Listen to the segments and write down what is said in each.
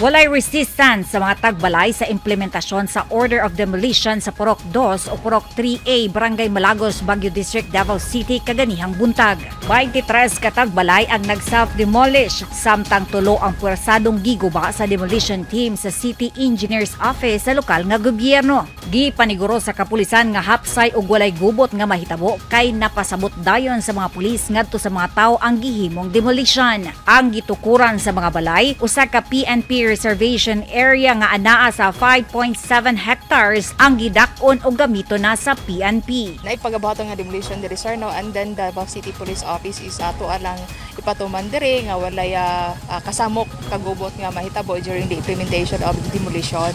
Walay resistance sa mga tagbalay sa implementasyon sa Order of Demolition sa Purok 2 o Purok 3A, Barangay Malagos, Baguio District, Davao City, kaganihang buntag. 23 ka tagbalay ang nag-self-demolish, samtang tulo ang puwersadong giguba sa demolition team sa City Engineer's Office sa lokal nga gobyerno. Gipaniguro sa kapulisan nga hapsay ug walay gubot nga mahitabo kay napasabot dayon sa mga pulis ngadto sa mga tawo ang gihimong demolition. Ang gitukuran sa mga balay, usa ka PNP Reservation Area nga anaa sa 5.7 hectares ang gidak-on og gamito na sa PNP. Naipagabuhaton nga demolition diri sir no, and then the Davao City Police Office is ato alang ipatuman diri nga walay kasamok kagubot nga mahitabo during the implementation of the demolition.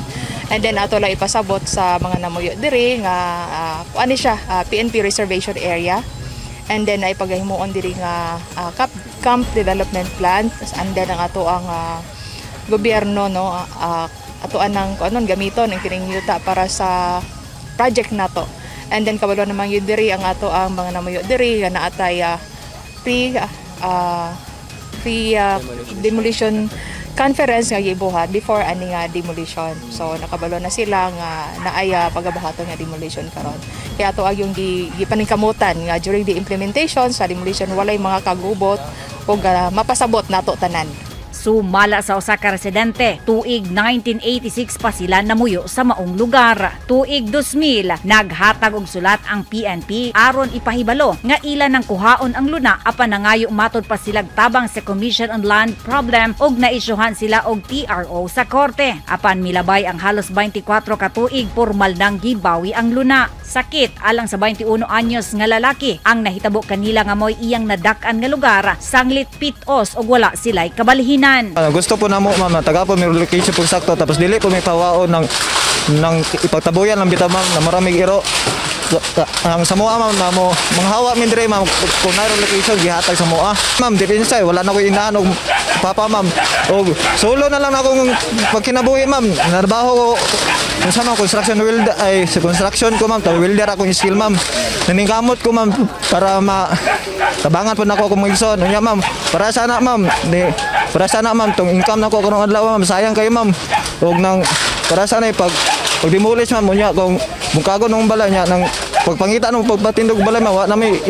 And then ato lang ipasabot sa mga namuyo diri nga ano siya, PNP Reservation Area. And then ay pagahimuon diri nga camp development plan, and then ang ato ang gobyerno no ato anang kuanon gamiton ang kining yuta para sa project nato. And then kabalo namang yun diri ang ato ang mga namuyo diri nga naatay free demolition conference nga gibuhat before ani nga demolition. So nakabalo na sila nga naaya pagabuhaton nga demolition karon. Kaya ato yung gipaningkamutan nga during the implementation sa demolition walay mga kagubot ug mapasabot nato tanan. Sumala sa usa ka residente, tuig 1986 pa sila namuyo sa maong lugar. Tuig 2000, naghatag og sulat ang PNP aron ipahibalo nga ila nang kuhaon ang luna apan nangayo matod pa silang tabang sa Commission on Land Problem ug naisyuhan sila og TRO sa korte. Apan milabay ang halos 24 ka tuig, pormal nang gibawi ang luna. Sakit alang sa 21 anyos nga lalaki ang nahitabo kanila nga moy iyang nadak-an nga lugar, sanglit pitos og wala sila'y kabalhinan. Gusto po namo ma'am, taga po may location po sakto tapos dili po may pawaon ng ipagtabuyan ng bita ma'am na maraming iro. Ang samoa ma'am na mo manghawa min dire ma'am kung naroon location gihatag sa moa. Ma'am dipensay wala na ko inaan og papa ma'am. Og solo na lang akong pagkinabuhi ma'am. Narbaho ko sa mga construction welder ay sa construction ko ma'am, welder akong skill ma'am. Naningkamot ko ma'am para tabangan po nako akong magson. Unya ma'am, para sana ma'am, para sana ma'am tong income nako karong adlaw ma'am, sayang kayo ma'am. Og nang para sana pag demolish ma'am unya kung buntag ng balay niya nang pagpangita ng pagpatindog balay ma'am, na may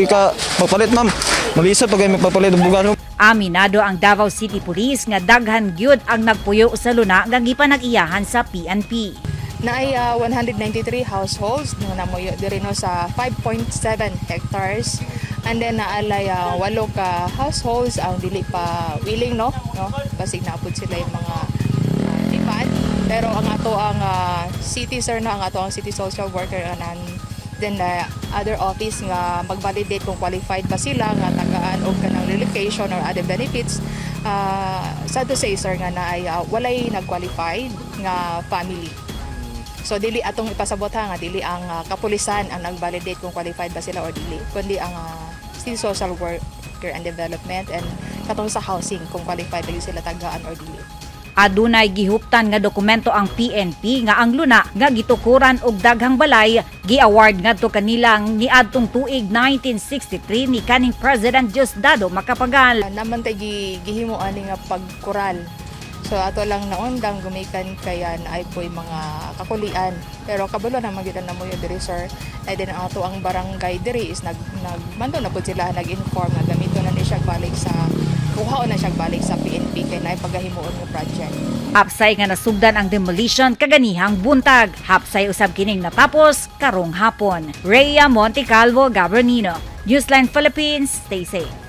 papalit ma'am. Malisod pag may papalit og bugan. Aminado ang Davao City Police nga daghan gyud ang nagpuyo sa luna nga gipanag-iyahan sa PNP. Naay 193 households nga namuyo diri no sa 5.7 hectares. And then naalay 8 ka households ang dili pa willing no basig naapod sila yung mga lipan. Pero ang ato ang city sir no, ang ato ang city social worker anan then other office nga mag-validate kung qualified ba sila nga tagaan og kanang relocation or other benefits. Sad to say sir nga naay walay nag-qualified nga family. So dili atong ipasabot nga dili ang kapulisan ang nag-validate kung qualified ba sila or dili, kundi ang City Social Worker and Development and katong sa housing kung qualified ba sila tagaan or dili. Adunay gihuptan nga dokumento ang PNP nga ang luna nga gitukuran og daghang balay gi-award ngadto kanilang niadtong tuig 1963 ni kaning President Diosdado Macapagal. Naman tay gihimo ani nga pagkural. So ato lang naundang gumikan kaya naay po'y mga kakulian. Pero kabalo na magitan na mo yung diri sir. And then ato ang barangay diri is nagmando na po sila nag-inform na gamito na ni siya balik sa kuhaon na siya balik sa PNP kay naay pagahimuon nga project. Hapsay nga nasugdan ang demolition kaganihang buntag. Hapsay usab kining natapos karong hapon. Rhea Montecalvo, Gabernino, Newsline Philippines, stay safe.